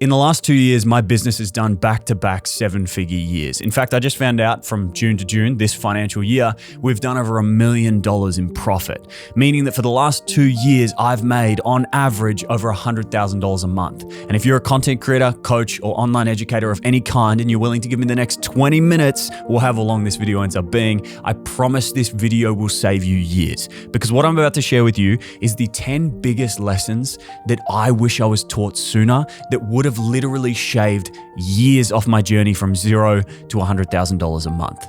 In the last 2 years, my business has done back-to-back seven-figure years. In fact, I just found out from June to June this financial year, we've done over $1 million in profit, meaning that for the last 2 years, I've made on average over $100,000 a month. And if you're a content creator, coach, or online educator of any kind, and you're willing to give me the next 20 minutes, or however long this video ends up being, I promise this video will save you years. Because what I'm about to share with you is the 10 biggest lessons that I wish I was taught sooner that would have literally shaved years off my journey from zero to $100,000 a month.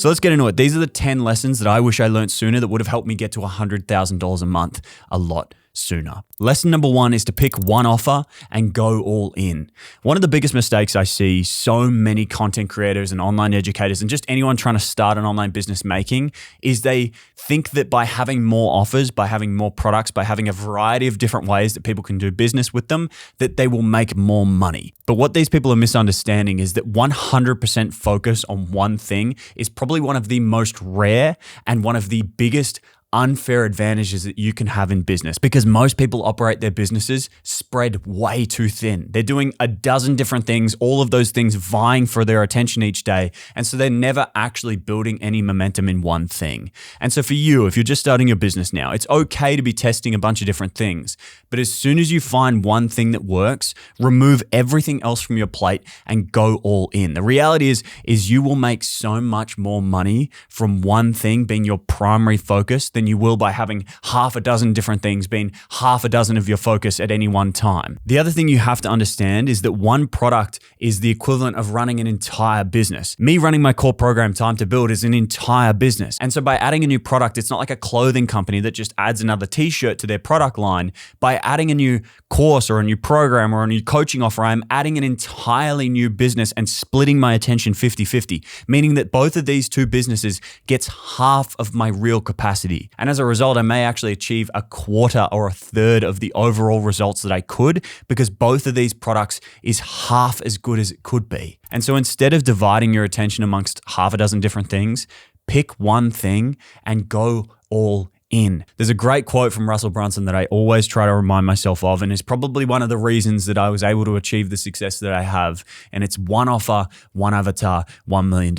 So let's get into it. These are the 10 lessons that I wish I learned sooner that would have helped me get to $100,000 a month a lot sooner. Lesson number 1 is to pick one offer and go all in. One of the biggest mistakes I see so many content creators and online educators and just anyone trying to start an online business making is they think that by having more offers, by having more products, by having a variety of different ways that people can do business with them, that they will make more money. But what these people are misunderstanding is that 100% focus on one thing is probably one of the most rare and one of the biggest unfair advantages that you can have in business, because most people operate their businesses spread way too thin. They're doing a dozen different things, all of those things vying for their attention each day. And so they're never actually building any momentum in one thing. And so for you, if you're just starting your business now, it's okay to be testing a bunch of different things. But as soon as you find one thing that works, remove everything else from your plate and go all in. The reality is you will make so much more money from one thing being your primary focus than you will by having half a dozen different things being half a dozen of your focus at any one time. The other thing you have to understand is that one product is the equivalent of running an entire business. Me running my core program, Time to Build, is an entire business. And so by adding a new product, it's not like a clothing company that just adds another t-shirt to their product line. By adding a new course or a new program or a new coaching offer, I'm adding an entirely new business and splitting my attention 50-50, meaning that both of these two businesses gets half of my real capacity. And as a result, I may actually achieve a quarter or a third of the overall results that I could, because both of these products is half as good as it could be. And so instead of dividing your attention amongst half a dozen different things, pick one thing and go all in. There's a great quote from Russell Brunson that I always try to remind myself of, and is probably one of the reasons that I was able to achieve the success that I have. And it's one offer, one avatar, $1 million.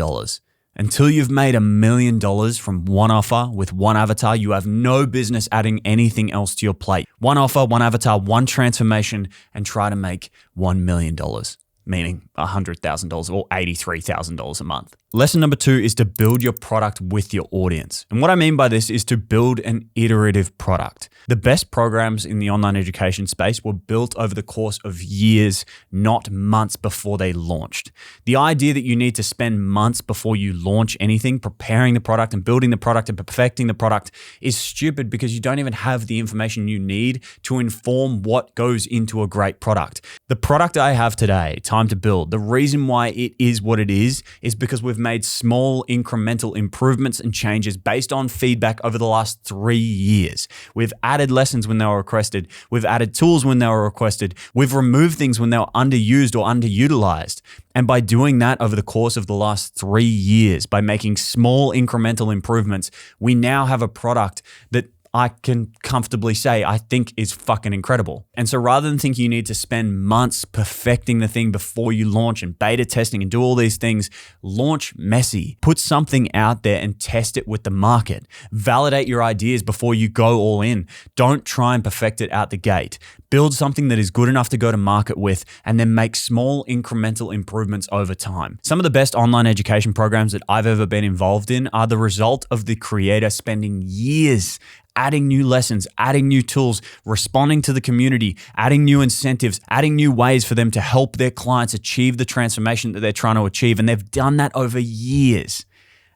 Until you've made $1 million from one offer with one avatar, you have no business adding anything else to your plate. One offer, one avatar, one transformation, and try to make $1 million, meaning $100,000 or $83,000 a month. Lesson number 2 is to build your product with your audience. And what I mean by this is to build an iterative product. The best programs in the online education space were built over the course of years, not months before they launched. The idea that you need to spend months before you launch anything, preparing the product and building the product and perfecting the product is stupid, because you don't even have the information you need to inform what goes into a great product. The product I have today, Time to Build, the reason why it is what it is because we've made small incremental improvements and changes based on feedback over the last 3 years. We've added lessons when they were requested. We've added tools when they were requested. We've removed things when they were underused or underutilized. And by doing that over the course of the last 3 years, by making small incremental improvements, we now have a product that I can comfortably say I think is fucking incredible. And so rather than think you need to spend months perfecting the thing before you launch and beta testing and do all these things, launch messy. Put something out there and test it with the market. Validate your ideas before you go all in. Don't try and perfect it out the gate. Build something that is good enough to go to market with, and then make small incremental improvements over time. Some of the best online education programs that I've ever been involved in are the result of the creator spending years adding new lessons, adding new tools, responding to the community, adding new incentives, adding new ways for them to help their clients achieve the transformation that they're trying to achieve. And they've done that over years.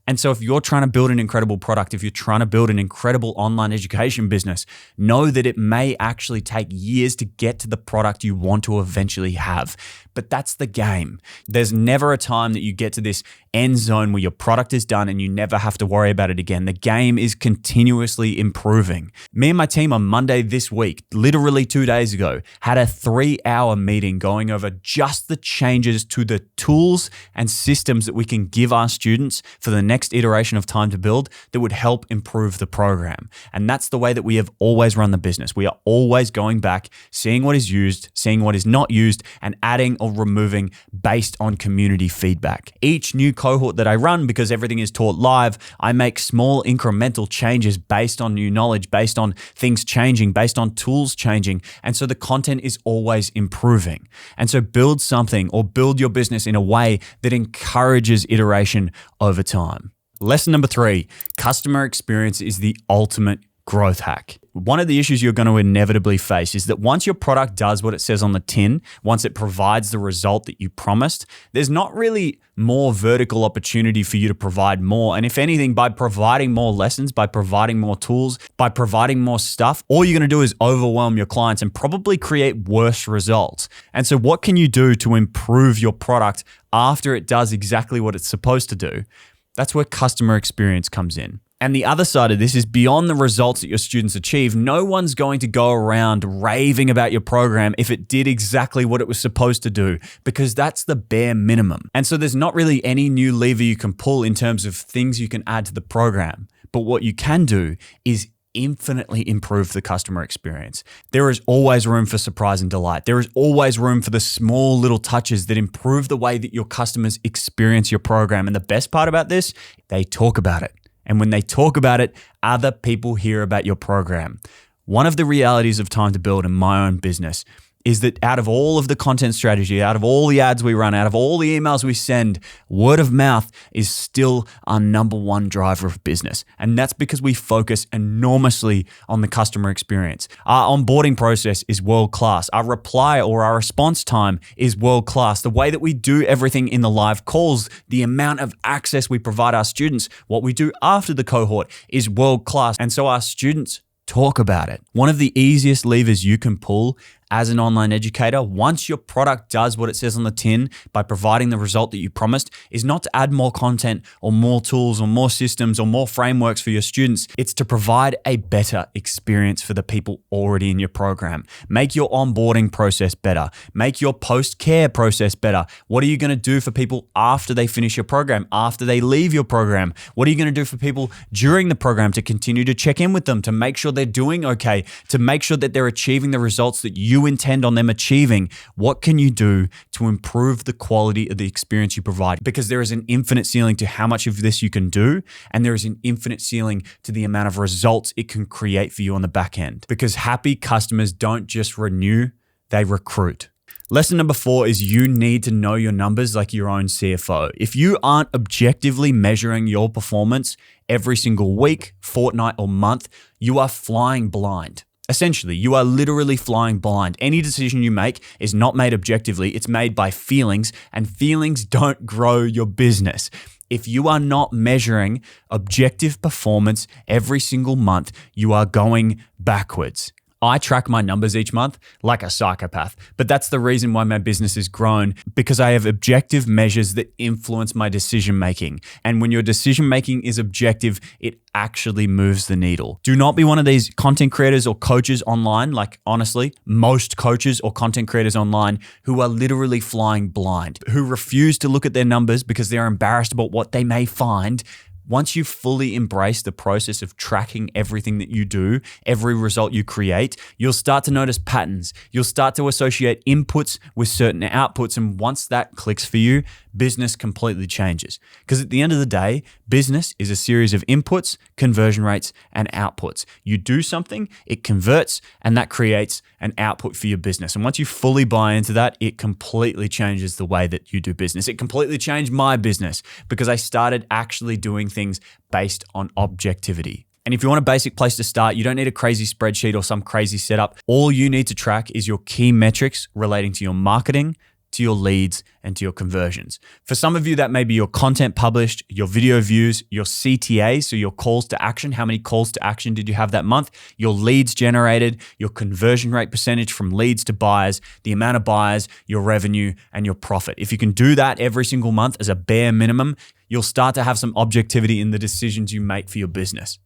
And so if you're trying to build an incredible product, if you're trying to build an incredible online education business, know that it may actually take years to get to the product you want to eventually have. But that's the game. There's never a time that you get to this end zone where your product is done and you never have to worry about it again. The game is continuously improving. Me and my team on Monday this week, literally 2 days ago, had a 3-hour meeting going over just the changes to the tools and systems that we can give our students for the next iteration of Time to Build that would help improve the program. And that's the way that we have always run the business. We are always going back, seeing what is used, seeing what is not used, and adding or removing based on community feedback. Each new cohort that I run, because everything is taught live, I make small incremental changes based on new knowledge, based on things changing, based on tools changing. And so the content is always improving. And so build something or build your business in a way that encourages iteration over time. Lesson number 3, customer experience is the ultimate growth hack. One of the issues you're going to inevitably face is that once your product does what it says on the tin, once it provides the result that you promised, there's not really more vertical opportunity for you to provide more. And if anything, by providing more lessons, by providing more tools, by providing more stuff, all you're going to do is overwhelm your clients and probably create worse results. And so what can you do to improve your product after it does exactly what it's supposed to do? That's where customer experience comes in. And the other side of this is beyond the results that your students achieve, no one's going to go around raving about your program if it did exactly what it was supposed to do, because that's the bare minimum. And so there's not really any new lever you can pull in terms of things you can add to the program. But what you can do is infinitely improve the customer experience. There is always room for surprise and delight. There is always room for the small little touches that improve the way that your customers experience your program. And the best part about this, they talk about it. And when they talk about it, other people hear about your program. One of the realities of Time to Build in my own business is that out of all of the content strategy, out of all the ads we run, out of all the emails we send, word of mouth is still our number one driver of business. And that's because we focus enormously on the customer experience. Our onboarding process is world-class. Our reply or our response time is world-class. The way that we do everything in the live calls, the amount of access we provide our students, what we do after the cohort is world-class. And so our students talk about it. One of the easiest levers you can pull as an online educator, once your product does what it says on the tin by providing the result that you promised, is not to add more content or more tools or more systems or more frameworks for your students. It's to provide a better experience for the people already in your program. Make your onboarding process better. Make your post-care process better. What are you going to do for people after they finish your program, after they leave your program? What are you going to do for people during the program to continue to check in with them, to make sure they're doing okay, to make sure that they're achieving the results that you intend on them achieving? What can you do to improve the quality of the experience you provide? Because there is an infinite ceiling to how much of this you can do, and there is an infinite ceiling to the amount of results it can create for you on the back end. Because happy customers don't just renew, they recruit. Lesson number 4 is you need to know your numbers like your own CFO. If you aren't objectively measuring your performance every single week, fortnight, or month, you are flying blind. Essentially, you are literally flying blind. Any decision you make is not made objectively. It's made by feelings, and feelings don't grow your business. If you are not measuring objective performance every single month, you are going backwards. I track my numbers each month like a psychopath, but that's the reason why my business has grown, because I have objective measures that influence my decision making. And when your decision making is objective, it actually moves the needle. Do not be one of these content creators or coaches online, like honestly, most coaches or content creators online who are literally flying blind, who refuse to look at their numbers because they're embarrassed about what they may find. Once you fully embrace the process of tracking everything that you do, every result you create, you'll start to notice patterns. You'll start to associate inputs with certain outputs. And once that clicks for you, business completely changes. Because at the end of the day, business is a series of inputs, conversion rates, and outputs. You do something, it converts, and that creates an output for your business. And once you fully buy into that, it completely changes the way that you do business. It completely changed my business because I started actually doing things based on objectivity. And if you want a basic place to start, you don't need a crazy spreadsheet or some crazy setup. All you need to track is your key metrics relating to your marketing, to your leads, and to your conversions. For some of you, that may be your content published, your video views, your CTA, so your calls to action. How many calls to action did you have that month? Your leads generated, your conversion rate percentage from leads to buyers, the amount of buyers, your revenue, and your profit. If you can do that every single month as a bare minimum, you'll start to have some objectivity in the decisions you make for your business.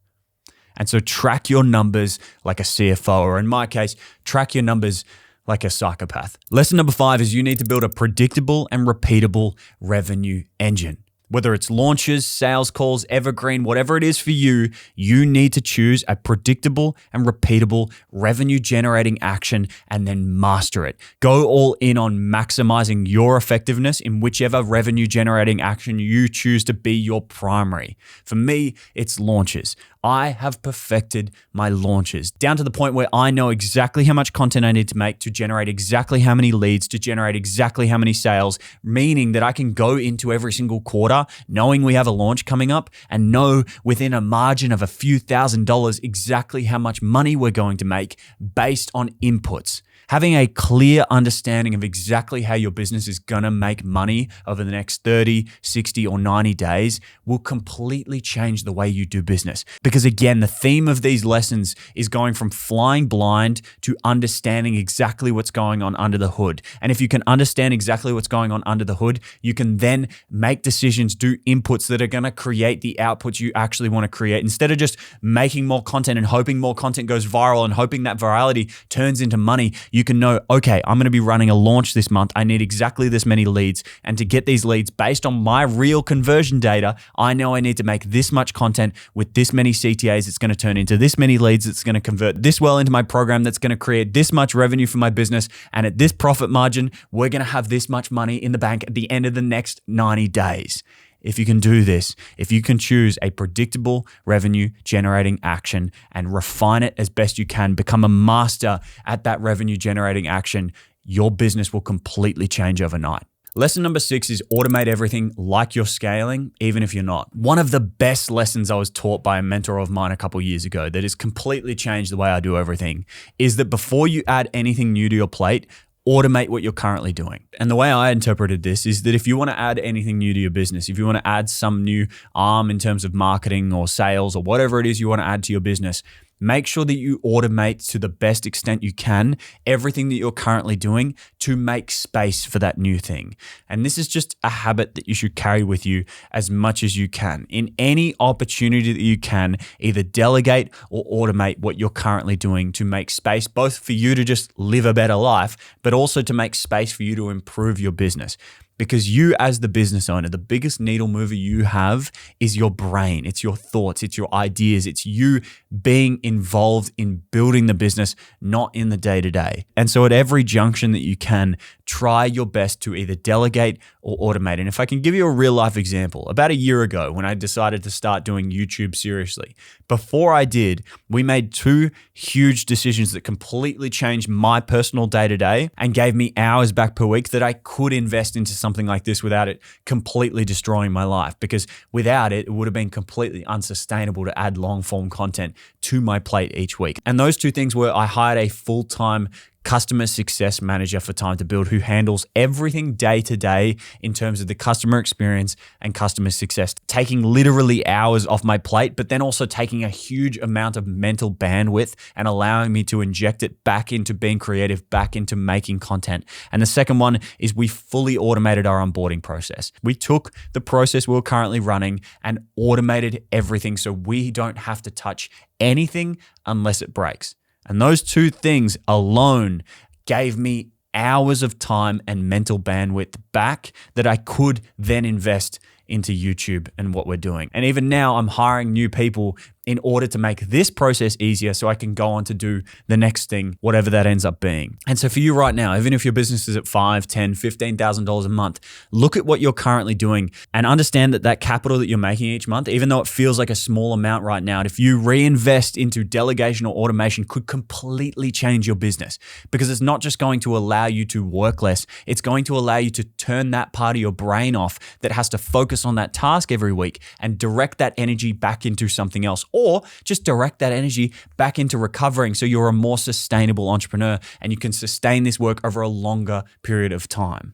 And so track your numbers like a CFO, or in my case, track your numbers like a psychopath. Lesson number 5 is you need to build a predictable and repeatable revenue engine. Whether it's launches, sales calls, evergreen, whatever it is for you, you need to choose a predictable and repeatable revenue generating action and then master it. Go all in on maximizing your effectiveness in whichever revenue generating action you choose to be your primary. For me, it's launches. I have perfected my launches down to the point where I know exactly how much content I need to make to generate exactly how many leads, to generate exactly how many sales, meaning that I can go into every single quarter knowing we have a launch coming up and know within a margin of a few $1,000s exactly how much money we're going to make based on inputs. Having a clear understanding of exactly how your business is going to make money over the next 30, 60, or 90 days will completely change the way you do business. Because again, the theme of these lessons is going from flying blind to understanding exactly what's going on under the hood. And if you can understand exactly what's going on under the hood, you can then make decisions, do inputs that are going to create the outputs you actually want to create. Instead of just making more content and hoping more content goes viral and hoping that virality turns into money, you can know, okay, I'm going to be running a launch this month. I need exactly this many leads. And to get these leads based on my real conversion data, I know I need to make this much content with this many CTAs. It's going to turn into this many leads. It's going to convert this well into my program. That's going to create this much revenue for my business. And at this profit margin, we're going to have this much money in the bank at the end of the next 90 days. If you can do this, if you can choose a predictable revenue generating action and refine it as best you can, become a master at that revenue generating action, your business will completely change overnight. Lesson number 6 is automate everything like you're scaling, even if you're not. One of the best lessons I was taught by a mentor of mine a couple years ago that has completely changed the way I do everything is that before you add anything new to your plate, automate what you're currently doing. And the way I interpreted this is that if you want to add anything new to your business, if you want to add some new arm in terms of marketing or sales or whatever it is you want to add to your business, make sure that you automate to the best extent you can everything that you're currently doing to make space for that new thing. And this is just a habit that you should carry with you as much as you can. In any opportunity that you can, either delegate or automate what you're currently doing to make space both for you to just live a better life, but also to make space for you to improve your business. Because you as the business owner, the biggest needle mover you have is your brain. It's your thoughts, it's your ideas, it's you being involved in building the business, not in the day-to-day. And so at every junction that you can, try your best to either delegate or automate. And if I can give you a real life example, about a year ago when I decided to start doing YouTube seriously, before I did, we made 2 huge decisions that completely changed my personal day-to-day and gave me hours back per week that I could invest into something like this without it completely destroying my life. Because without it, it would have been completely unsustainable to add long form content to my plate each week. And those 2 things were I hired a full-time customer success manager for Time to Build who handles everything day to day in terms of the customer experience and customer success, taking literally hours off my plate, but then also taking a huge amount of mental bandwidth and allowing me to inject it back into being creative, back into making content. And the second one is we fully automated our onboarding process. We took the process we're currently running and automated everything so we don't have to touch anything unless it breaks. And those 2 things alone gave me hours of time and mental bandwidth back that I could then invest into YouTube and what we're doing. And even now I'm hiring new people in order to make this process easier so I can go on to do the next thing, whatever that ends up being. And so for you right now, even if your business is at $5,000, $10,000, $15,000 a month, look at what you're currently doing and understand that that capital that you're making each month, even though it feels like a small amount right now, if you reinvest into delegation or automation, could completely change your business, because it's not just going to allow you to work less, it's going to allow you to turn that part of your brain off that has to focus on that task every week and direct that energy back into something else. Or just direct that energy back into recovering so you're a more sustainable entrepreneur and you can sustain this work over a longer period of time.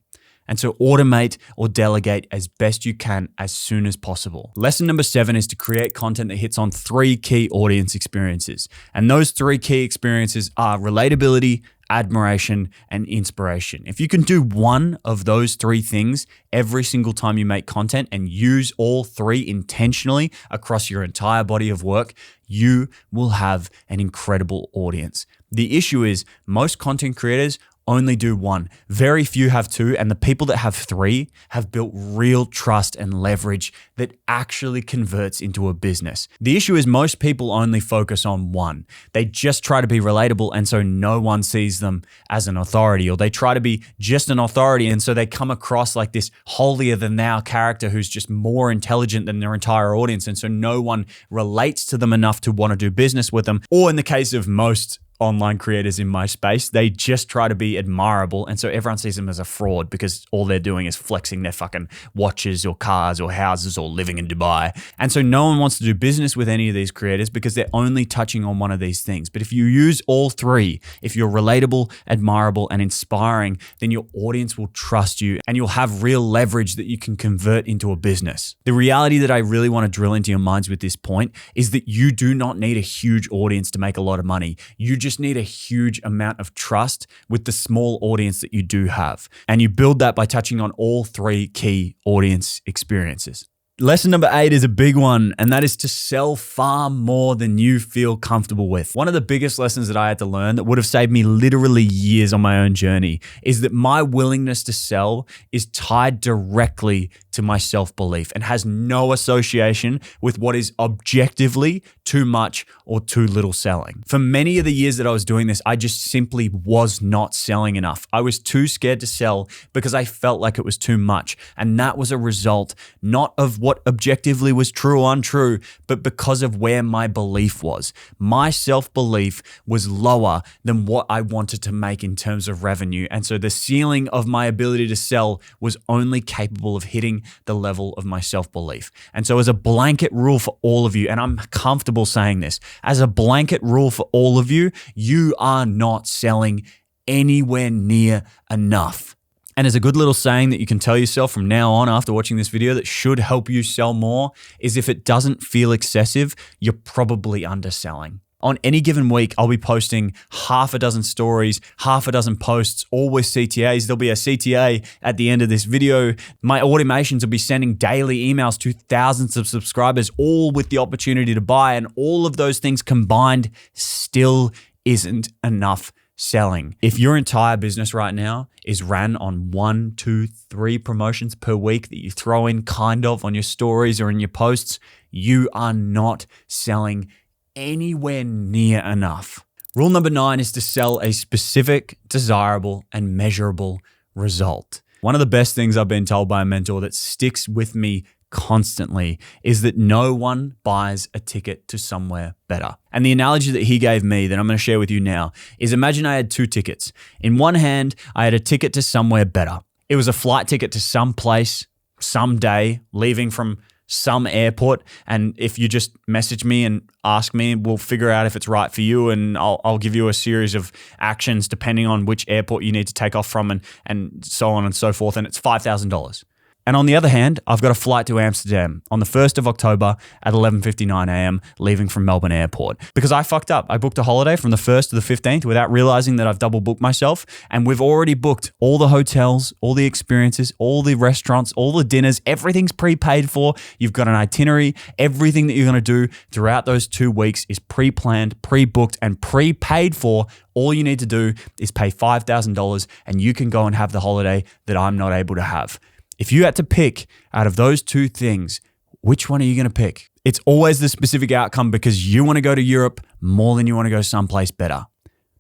And so automate or delegate as best you can as soon as possible. Lesson number 7 is to create content that hits on 3 key audience experiences. And those 3 key experiences are relatability, admiration, and inspiration. If you can do one of those 3 things every single time you make content and use all 3 intentionally across your entire body of work, you will have an incredible audience. The issue is most content creators only do 1. Very few have 2, and the people that have 3 have built real trust and leverage that actually converts into a business. The issue is most people only focus on 1. They just try to be relatable, and so no one sees them as an authority, or they try to be just an authority, and so they come across like this holier than thou character who's just more intelligent than their entire audience, and so no one relates to them enough to want to do business with them. Or in the case of most online creators in my space, they just try to be admirable, and so everyone sees them as a fraud because all they're doing is flexing their fucking watches or cars or houses or living in Dubai. And so no one wants to do business with any of these creators because they're only touching on one of these things. But if you use all 3, if you're relatable, admirable, and inspiring, then your audience will trust you and you'll have real leverage that you can convert into a business. The reality that I really want to drill into your minds with this point is that you do not need a huge audience to make a lot of money. You just need a huge amount of trust with the small audience that you do have. And you build that by touching on all 3 key audience experiences. Lesson number 8 is a big one, and that is to sell far more than you feel comfortable with. One of the biggest lessons that I had to learn that would have saved me literally years on my own journey is that my willingness to sell is tied directly to my self-belief and has no association with what is objectively too much or too little selling. For many of the years that I was doing this, I just simply was not selling enough. I was too scared to sell because I felt like it was too much. And that was a result not of what objectively was true or untrue, but because of where my belief was. My self-belief was lower than what I wanted to make in terms of revenue. And so the ceiling of my ability to sell was only capable of hitting the level of my self-belief. And so as a blanket rule for all of you, and I'm comfortable saying this, as a blanket rule for all of you, you are not selling anywhere near enough. And as a good little saying that you can tell yourself from now on after watching this video that should help you sell more is if it doesn't feel excessive, you're probably underselling. On any given week, I'll be posting half a dozen stories, half a dozen posts, all with CTAs. There'll be a CTA at the end of this video. My automations will be sending daily emails to thousands of subscribers, all with the opportunity to buy. And all of those things combined still isn't enough selling. If your entire business right now is ran on 1, 2, 3 promotions per week that you throw in kind of on your stories or in your posts, you are not selling anywhere near enough. Rule number 9 is to sell a specific, desirable, and measurable result. One of the best things I've been told by a mentor that sticks with me constantly is that no one buys a ticket to somewhere better. And the analogy that he gave me that I'm going to share with you now is imagine I had 2 tickets. In one hand, I had a ticket to somewhere better. It was a flight ticket to some place, someday, leaving from some airport. And if you just message me and ask me, we'll figure out if it's right for you. And I'll give you a series of actions depending on which airport you need to take off from and so on and so forth. And it's $5,000. And on the other hand, I've got a flight to Amsterdam on the 1st of October at 11:59 a.m. leaving from Melbourne Airport because I fucked up. I booked a holiday from the 1st to the 15th without realizing that I've double booked myself. And we've already booked all the hotels, all the experiences, all the restaurants, all the dinners. Everything's prepaid for. You've got an itinerary. Everything that you're going to do throughout those 2 weeks is pre-planned, pre-booked, and prepaid for. All you need to do is pay $5,000 and you can go and have the holiday that I'm not able to have. If you had to pick out of those 2 things, which one are you going to pick? It's always the specific outcome because you want to go to Europe more than you want to go someplace better.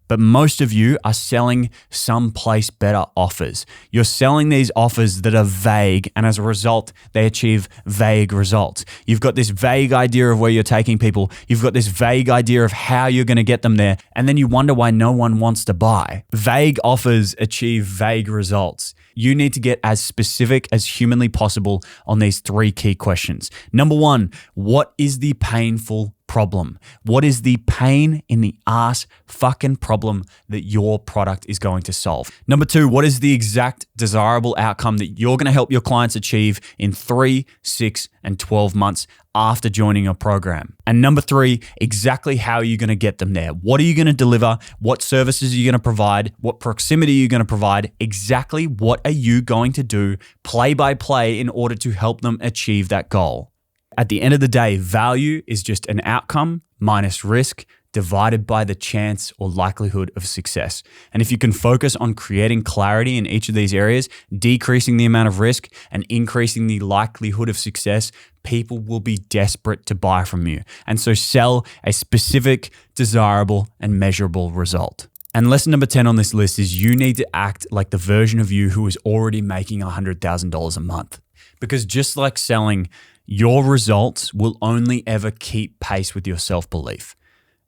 But most of you are selling someplace better offers. You're selling these offers that are vague, and as a result, they achieve vague results. You've got this vague idea of where you're taking people. You've got this vague idea of how you're going to get them there, and then you wonder why no one wants to buy. Vague offers achieve vague results. You need to get as specific as humanly possible on these 3 key questions. Number 1, what is the painful problem? What is the pain in the ass fucking problem that your product is going to solve? Number 2, what is the exact desirable outcome that you're going to help your clients achieve in 3, 6, and 12 months after joining your program? And number 3, exactly how are you going to get them there? What are you going to deliver? What services are you going to provide? What proximity are you going to provide? Exactly what are you going to do play by play in order to help them achieve that goal? At the end of the day, value is just an outcome minus risk divided by the chance or likelihood of success. And if you can focus on creating clarity in each of these areas, decreasing the amount of risk and increasing the likelihood of success, people will be desperate to buy from you. And so sell a specific, desirable, and measurable result. And lesson number 10 on this list is you need to act like the version of you who is already making $100,000 a month. Because just like selling, your results will only ever keep pace with your self-belief.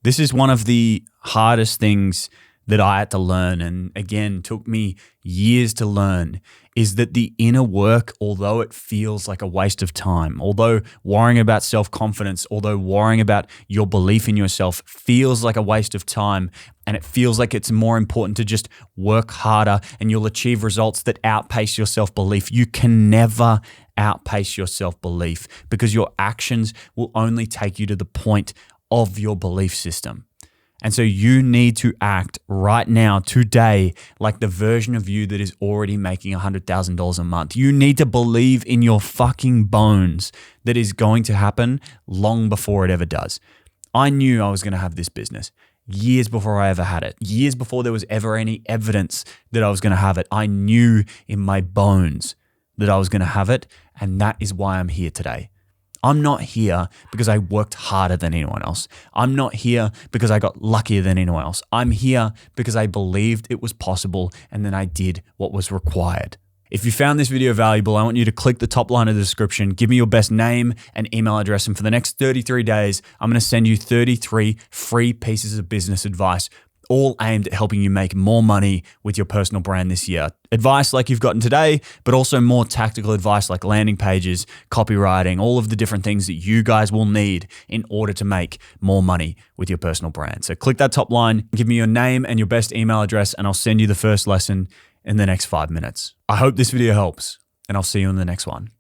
This is one of the hardest things that I had to learn, and again, took me years to learn, is that the inner work, although it feels like a waste of time, although worrying about self-confidence, although worrying about your belief in yourself feels like a waste of time, and it feels like it's more important to just work harder and you'll achieve results that outpace your self-belief, you can never outpace your self-belief because your actions will only take you to the point of your belief system. And so you need to act right now, today, like the version of you that is already making $100,000 a month. You need to believe in your fucking bones that is going to happen long before it ever does. I knew I was going to have this business years before I ever had it, years before there was ever any evidence that I was going to have it. I knew in my bones that I was going to have it, and that is why I'm here today. I'm not here because I worked harder than anyone else. I'm not here because I got luckier than anyone else. I'm here because I believed it was possible and then I did what was required. If you found this video valuable, I want you to click the top line of the description, give me your best name and email address, and for the next 33 days, I'm going to send you 33 free pieces of business advice, all aimed at helping you make more money with your personal brand this year. Advice like you've gotten today, but also more tactical advice like landing pages, copywriting, all of the different things that you guys will need in order to make more money with your personal brand. So click that top line, give me your name and your best email address, and I'll send you the first lesson in the next 5 minutes. I hope this video helps, and I'll see you in the next one.